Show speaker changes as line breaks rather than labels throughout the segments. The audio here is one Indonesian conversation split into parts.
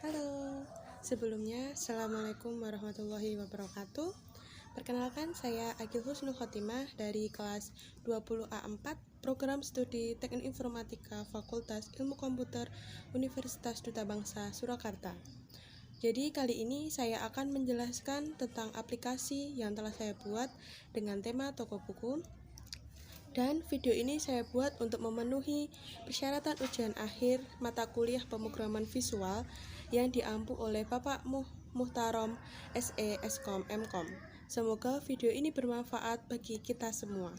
Halo, sebelumnya Assalamualaikum warahmatullahi wabarakatuh. Perkenalkan, saya Agil Husnul Khotimah dari kelas 20A4 Program Studi Teknik Informatika Fakultas Ilmu Komputer Universitas Duta Bangsa Surakarta. Jadi kali ini saya akan menjelaskan tentang aplikasi yang telah saya buat dengan tema toko buku. Dan video ini saya buat untuk memenuhi persyaratan ujian akhir mata kuliah pemrograman visual yang diampu oleh Bapak Muhtarom SE Eskom Mkom. Semoga video ini bermanfaat bagi kita semua.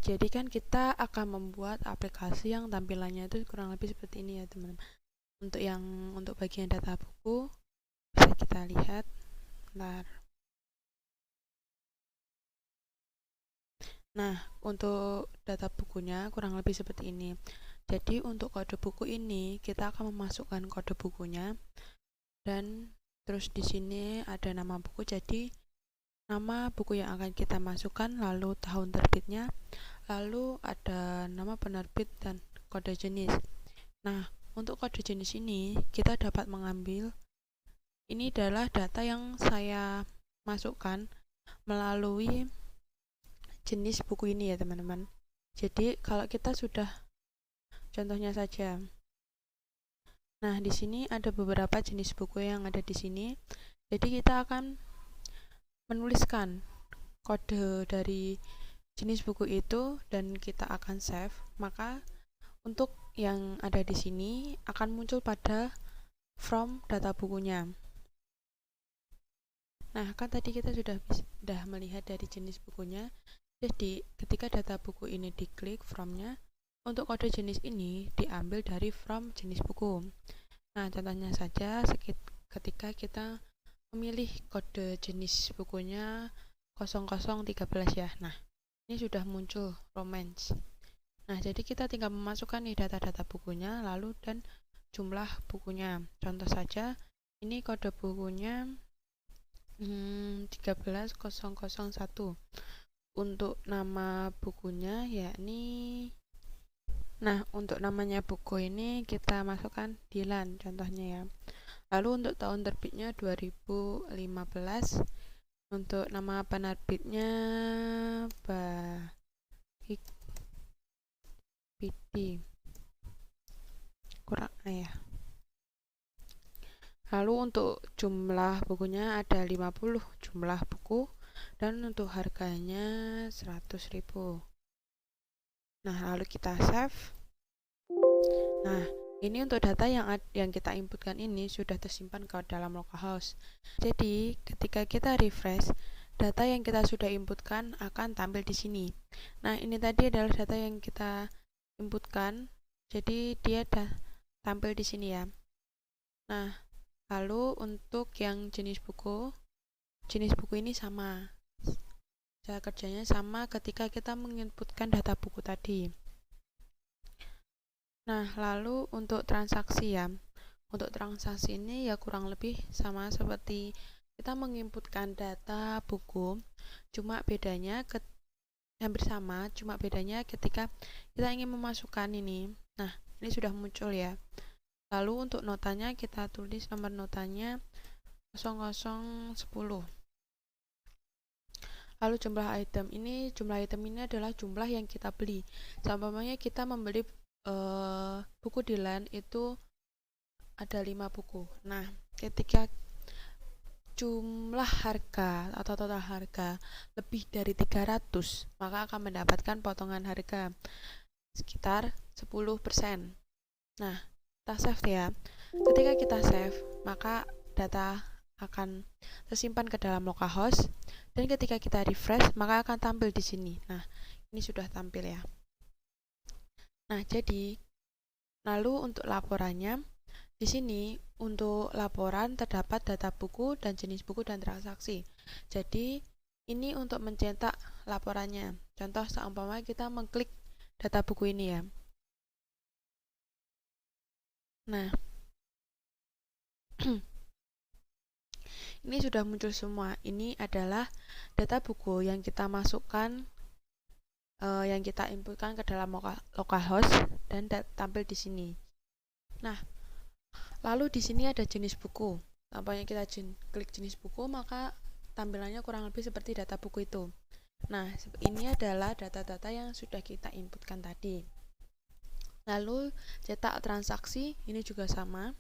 Jadi kan kita akan membuat aplikasi yang tampilannya itu kurang lebih seperti ini ya teman-teman. Untuk bagian data buku bisa kita lihat. Bentar. Nah, untuk data bukunya kurang lebih seperti ini. Jadi untuk kode buku ini kita akan memasukkan kode bukunya dan terus di sini ada nama buku. Jadi nama buku yang akan kita masukkan, lalu tahun terbitnya, lalu ada nama penerbit dan kode jenis. Nah, untuk kode jenis ini kita dapat mengambil, ini adalah data yang saya masukkan melalui jenis buku ini ya teman-teman. Jadi kalau kita sudah, contohnya saja. Nah, di sini ada beberapa jenis buku yang ada di sini. Jadi kita akan menuliskan kode dari jenis buku itu dan kita akan save. Maka untuk yang ada di sini akan muncul pada from data bukunya. Nah, kan tadi kita sudah melihat dari jenis bukunya. Jadi, ketika data buku ini diklik from-nya, untuk kode jenis ini diambil dari from jenis buku. Nah, contohnya saja ketika kita memilih kode jenis bukunya 0013 ya. Nah, ini sudah muncul romance. Nah, jadi kita tinggal memasukkan nih data-data bukunya lalu dan jumlah bukunya. Contoh saja, ini kode bukunya 13001. Untuk nama bukunya yakni, nah untuk namanya buku ini kita masukkan Dilan contohnya ya. Lalu untuk tahun terbitnya 2015. Untuk nama penerbitnya Baik PD kurang ya. Lalu untuk jumlah bukunya ada 50 jumlah buku dan untuk harganya 100.000. Nah, lalu kita save. Nah, ini untuk data yang kita inputkan ini sudah tersimpan ke dalam localhost. Jadi, ketika kita refresh, data yang kita sudah inputkan akan tampil di sini. Nah, ini tadi adalah data yang kita inputkan. Jadi, dia tampil di sini ya. Nah, lalu untuk yang jenis buku ini sama. Cara kerjanya sama ketika kita menginputkan data buku tadi. Nah, lalu untuk transaksi ya. Untuk transaksi ini ya kurang lebih sama seperti kita menginputkan data buku, cuma bedanya hampir sama, cuma bedanya ketika kita ingin memasukkan ini. Nah, ini sudah muncul ya. Lalu untuk notanya kita tulis nomor notanya 0010. Lalu jumlah item ini adalah jumlah yang kita beli. Contohnya kita membeli buku Dilan itu ada 5 buku. Nah, ketika jumlah harga atau total harga lebih dari 300, maka akan mendapatkan potongan harga sekitar 10%. Nah, kita save ya. Ketika kita save, maka data akan tersimpan ke dalam localhost dan ketika kita refresh, maka akan tampil di sini. Nah, ini sudah tampil ya. Nah, jadi lalu untuk laporannya, di sini untuk laporan terdapat data buku dan jenis buku dan transaksi. Jadi ini untuk mencetak laporannya. Contoh seumpama kita mengklik data buku ini ya. Nah, ini sudah muncul semua. Ini adalah data buku yang kita masukkan, yang kita inputkan ke dalam localhost dan tampil di sini. Nah, Lalu di sini ada jenis buku. Tampaknya kita klik jenis buku, maka tampilannya kurang lebih seperti data buku itu. Nah, ini adalah data-data yang sudah kita inputkan tadi. Lalu cetak transaksi, ini juga sama.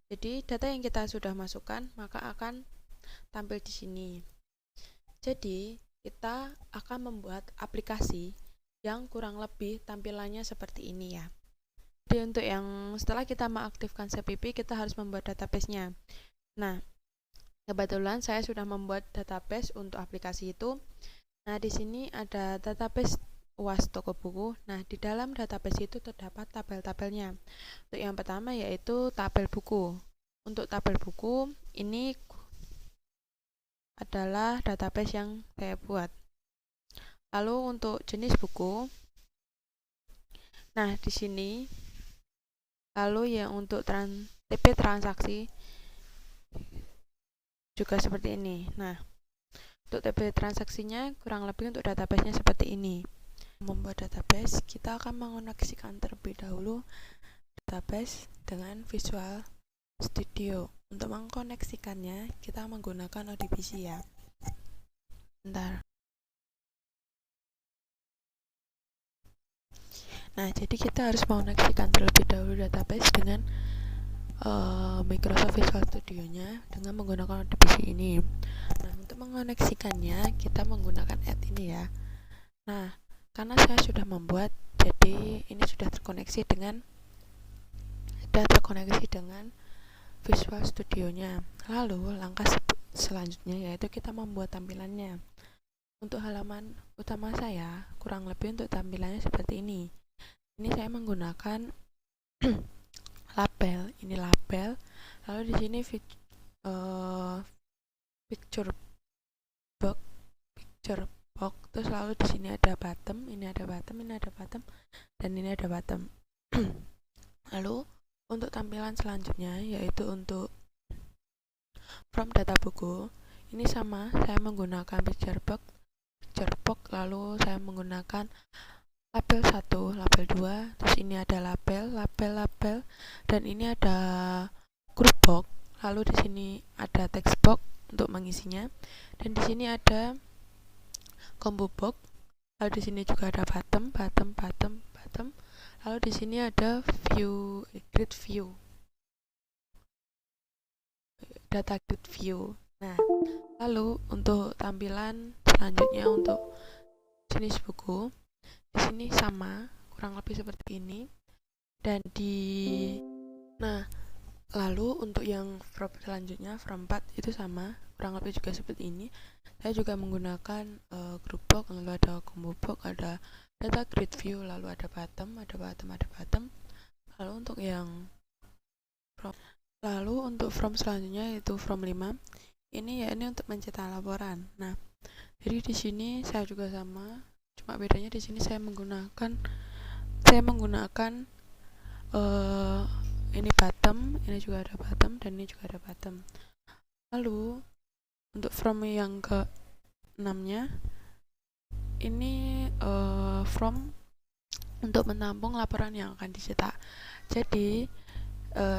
Jadi data yang kita sudah masukkan maka akan tampil di sini. Jadi kita akan membuat aplikasi yang kurang lebih tampilannya seperti ini ya. Jadi untuk yang setelah kita mengaktifkan CPP, kita harus membuat database-nya. Nah, kebetulan saya sudah membuat database untuk aplikasi itu. Nah, di sini ada database UAS toko buku. Nah, di dalam database itu terdapat tabel-tabelnya. Untuk yang pertama yaitu tabel buku. Untuk tabel buku, ini adalah database yang saya buat. Lalu untuk jenis buku, nah di sini. Lalu yang untuk TP transaksi juga seperti ini. Nah, untuk TP transaksinya kurang lebih untuk database-nya seperti ini. Membuat database, kita akan mengoneksikan terlebih dahulu database dengan Visual Studio. Untuk mengkoneksikannya, kita menggunakan ODBC ya. Bentar. Nah, jadi kita harus mengoneksikan terlebih dahulu database dengan Microsoft Visual Studio-nya dengan menggunakan ODBC ini. Nah, untuk mengoneksikannya, kita menggunakan add ini ya. Nah, karena saya sudah membuat, jadi ini sudah terkoneksi dengan Visual Studio-nya. Lalu, langkah selanjutnya yaitu kita membuat tampilannya. Untuk halaman utama saya, kurang lebih untuk tampilannya seperti ini. Ini saya menggunakan label, ini label. Lalu di sini picture box, terus lalu di sini ada bottom, ini ada bottom, ini ada bottom, dan ini ada bottom. Lalu untuk tampilan selanjutnya yaitu untuk from data buku, ini sama, saya menggunakan picture box, lalu saya menggunakan label 1, label 2, terus ini ada label, dan ini ada group box, lalu di sini ada text box untuk mengisinya, dan di sini ada combo box, lalu di sini juga ada bottom, lalu di sini ada grid view, data grid view. Nah, lalu untuk tampilan selanjutnya untuk jenis buku, di sini sama, kurang lebih seperti ini. Dan lalu untuk yang from selanjutnya, from 4 itu sama, kurang lebih juga seperti ini. Saya juga menggunakan group box, lalu ada combo box, ada data grid view, lalu ada bottom. Lalu untuk yang from selanjutnya yaitu from 5. Ini untuk mencetak laporan. Nah, jadi di sini saya juga sama, cuma bedanya di sini saya menggunakan ini bottom, ini juga ada bottom, dan ini juga ada bottom. Lalu untuk from yang ke 6-nya, ini from untuk menampung laporan yang akan dicetak. Jadi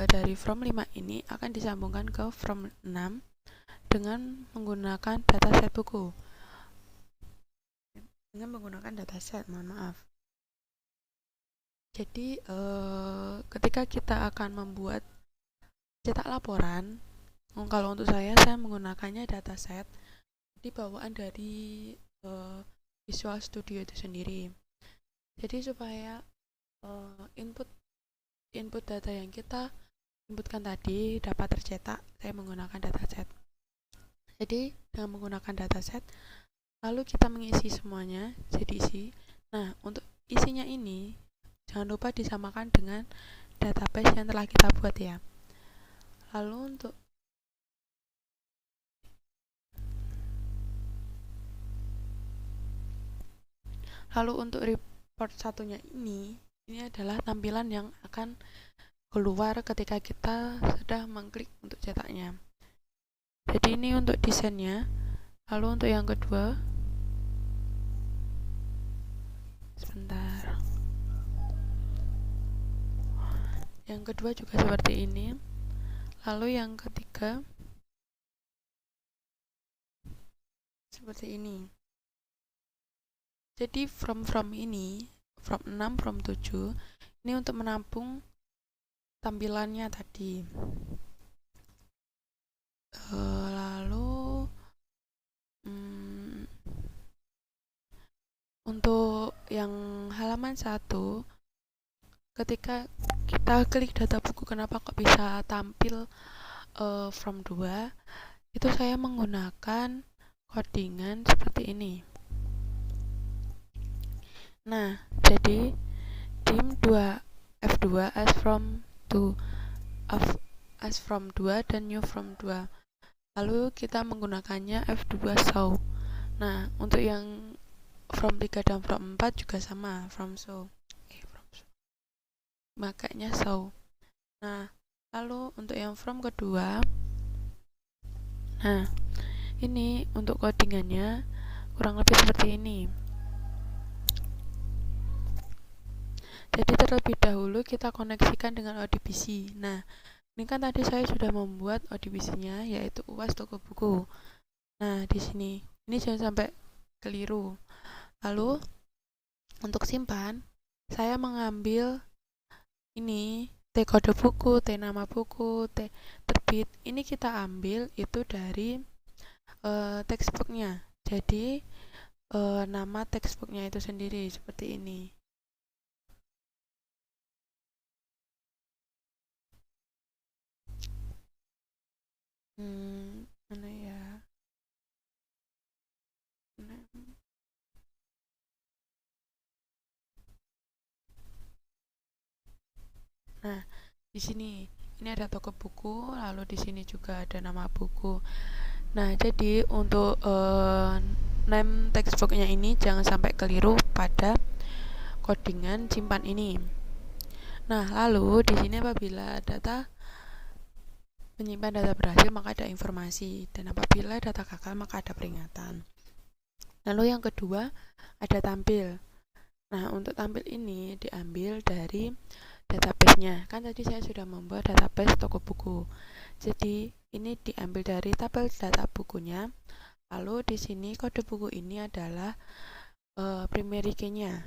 dari from 5 ini akan disambungkan ke from 6 dengan menggunakan dataset buku. Jadi ketika kita akan membuat cetak laporan, kalau untuk saya menggunakannya dataset di bawaan dari Visual Studio itu sendiri. Jadi supaya input data yang kita inputkan tadi dapat tercetak, saya menggunakan dataset. Jadi dengan menggunakan dataset, lalu kita mengisi semuanya, jadi isi. Nah, untuk isinya ini jangan lupa disamakan dengan database yang telah kita buat ya. Lalu untuk report satunya ini adalah tampilan yang akan keluar ketika kita sudah mengklik untuk cetaknya. Jadi ini untuk desainnya. Lalu untuk yang kedua, sebentar. Yang kedua juga seperti ini. Lalu yang ketiga seperti ini. Jadi from ini, from 6, from 7 ini untuk menampung tampilannya tadi. Lalu untuk yang halaman 1, ketika kita klik data buku, kenapa kok bisa tampil from 2, itu saya menggunakan codingan seperti ini. Nah, jadi dim 2 F2 as from 2 dan new from 2. Lalu kita menggunakannya F2 show. Nah, untuk yang from 3 dan from 4 juga sama, from show. Makanya show. Nah, lalu untuk yang from kedua, nah ini untuk codingannya kurang lebih seperti ini. Jadi terlebih dahulu kita koneksikan dengan ODBC. Nah, ini kan tadi saya sudah membuat ODBC-nya, yaitu UAS toko buku. Nah, di sini ini jangan sampai keliru. Lalu untuk simpan, saya mengambil ini T kode buku, T nama buku, T terbit. Ini kita ambil itu dari textbooknya. Jadi nama textbooknya itu sendiri seperti ini. Mana ya? Nah, di sini ini ada toko buku, lalu di sini juga ada nama buku. Nah, jadi untuk name textbooknya ini jangan sampai keliru pada codingan simpan ini. Nah, lalu di sini apabila menyimpan data berhasil maka ada informasi, dan apabila data gagal maka ada peringatan. Lalu yang kedua ada tampil. Nah, untuk tampil ini diambil dari database-nya. Kan tadi saya sudah membuat database toko buku. Jadi ini diambil dari tabel data bukunya. Lalu di sini kode buku ini adalah primary key-nya.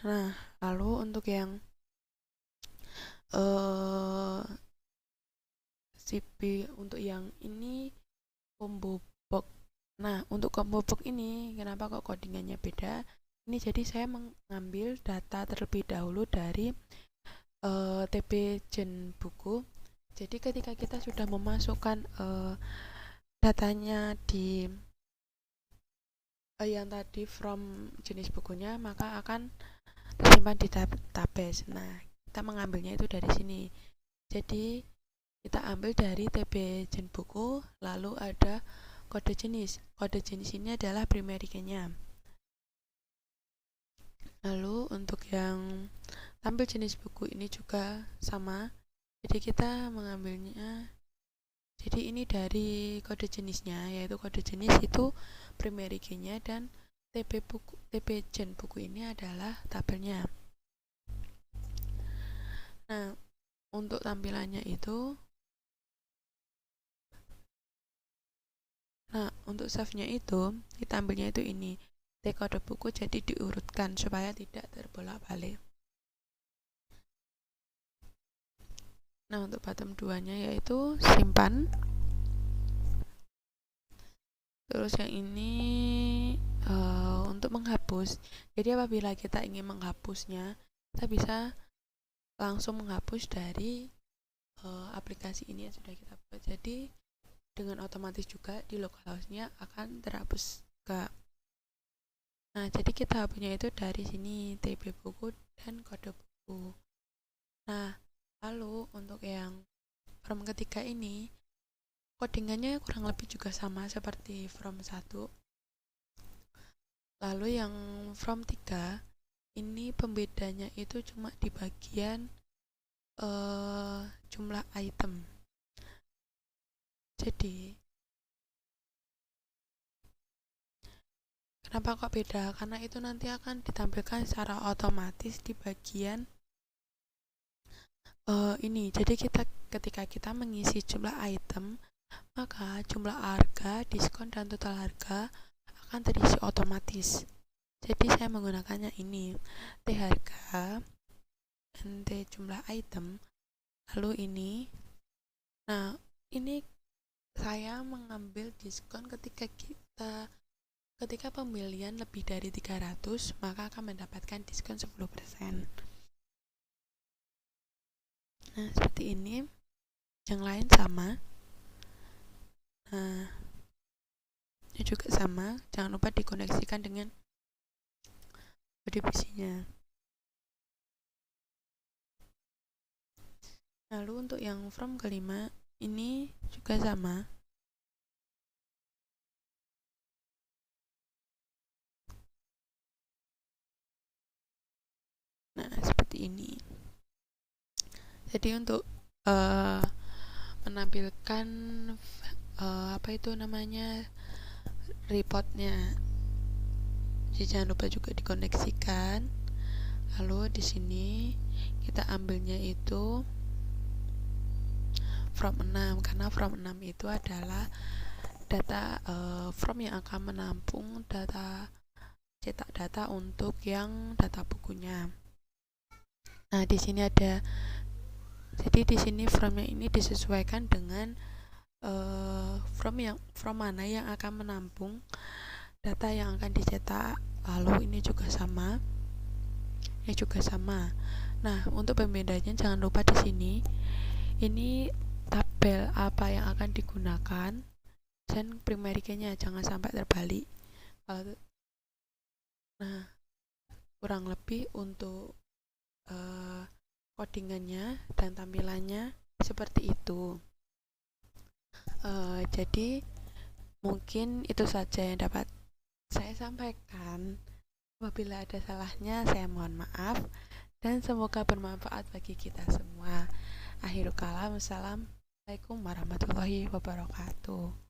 Nah, lalu untuk yang CP, untuk yang ini combo box. Nah, untuk combo box ini kenapa kok codingannya beda? Ini jadi saya mengambil data terlebih dahulu dari TB gen buku. Jadi ketika kita sudah memasukkan datanya di yang tadi from jenis bukunya, maka akan tersimpan di database. Nah, kita mengambilnya itu dari sini. Jadi kita ambil dari TB gen buku, lalu ada kode jenis. Kode jenis ini adalah primary key-nya. Lalu untuk yang tampil jenis buku ini juga sama. Jadi kita mengambilnya, jadi ini dari kode jenisnya, yaitu kode jenis itu primary key-nya, dan TB gen buku ini adalah tabelnya. Nah, untuk tampilannya itu, untuk save-nya itu kita ambilnya itu ini T kode buku, jadi diurutkan supaya tidak terbolak-balik. Nah, untuk bottom 2-nya yaitu simpan. Terus yang ini untuk menghapus. Jadi apabila kita ingin menghapusnya, kita bisa langsung menghapus dari aplikasi ini yang sudah kita buat. Jadi dengan otomatis juga di localhost-nya akan terhapus juga. Nah, jadi kita hapusnya itu dari sini, TB buku dan kode buku. Nah, lalu untuk yang from ketiga ini, codingannya kurang lebih juga sama seperti from 1. Lalu yang from 3, ini pembedanya itu cuma di bagian jumlah item. Jadi kenapa kok beda? Karena itu nanti akan ditampilkan secara otomatis di bagian Ini jadi ketika kita mengisi jumlah item, maka jumlah harga, diskon, dan total harga akan terisi otomatis. Jadi saya menggunakannya ini, T harga, NT jumlah item, lalu ini. Nah, ini saya mengambil diskon ketika pembelian lebih dari 300, maka akan mendapatkan diskon 10%. Nah, seperti ini. Yang lain sama. Nah, ini juga sama. Jangan lupa dikoneksikan dengan distribusinya. Lalu untuk yang from kelima, ini juga sama. Nah, seperti ini. Jadi untuk menampilkan apa itu namanya, reportnya, jadi jangan lupa juga dikoneksikan. Lalu di sini kita ambilnya itu from 6, karena from 6 itu adalah data from yang akan menampung data cetak data untuk yang data bukunya. Nah, di sini ada, jadi di sini from-nya ini disesuaikan dengan from mana yang akan menampung data yang akan dicetak. Lalu ini juga sama. Ini juga sama. Nah, untuk pembedanya jangan lupa di sini ini tabel apa yang akan digunakan dan primary key-nya jangan sampai terbalik. Nah, kurang lebih untuk codingannya dan tampilannya seperti itu. Jadi mungkin itu saja yang dapat saya sampaikan. Apabila ada salahnya, saya mohon maaf, dan semoga bermanfaat bagi kita semua. Akhirul kalam, assalamualaikum warahmatullahi wabarakatuh.